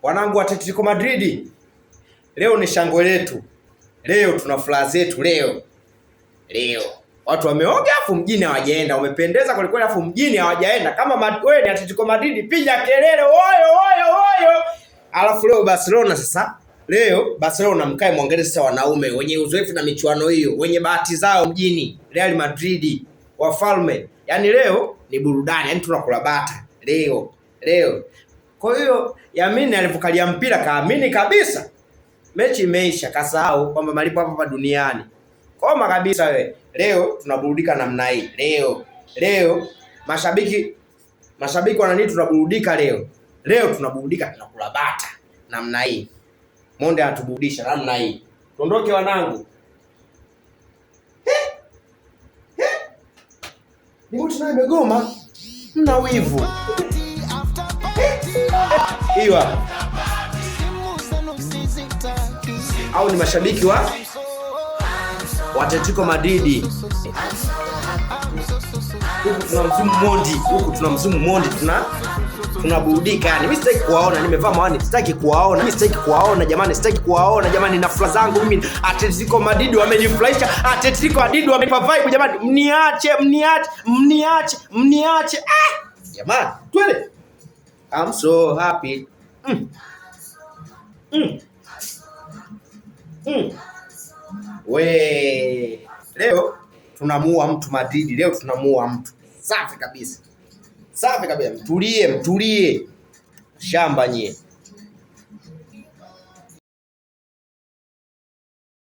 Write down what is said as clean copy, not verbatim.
Wanangu wa Atletico Madrid, leo ni shangwe letu. Leo tuna furaha zetu leo. Watu wameoga afu mjini hawajaenda. Wamependeza kweli kweli afu mjini hawajaenda. Kama wewe ni Atletico Madrid, piga kelele oyo. Alafu leo Barcelona sasa. Leo Barcelona mkae muangalie sasa wanaume wenye uzoefu na michuano hiyo, wenye bahati zao mjini. Real Madrid, wafalme. Yaani leo ni burudani, yaani tunakula bata. Leo. Kwa hiyo Yamini alivokalia mpira kaamini kabisa. Mechi imeisha, kasahau kwamba malipo hapa duniani. Koma kabisa wewe. Leo tunaburudika namna hii. Leo mashabiki wana nini tunaburudika leo. Leo tunaburudika tunakula bata namna hii. Monde atuburudisha namna hii. Tuondoke wanangu. Ni mtu naye megoma. Mna wivu. Iwa. Au ni mashabiki wa Atletico Madrid. Huku tuna mzimu mondi, tunaburudika yani. Mimi sitaki kuwaona, nimevaa mawani, sitaki kuwaona jamani, jamani, na furaha zangu mimi. Atletico Madrid wamenifurahisha, Atletico Madrid wamenipa vibe jamani, mniache. Jamani, twende. I'm so happy. Leo tunamuua mtu Madrid, leo tunamuua mtu. Safi kabisa. Mtulie. Shamba nyie.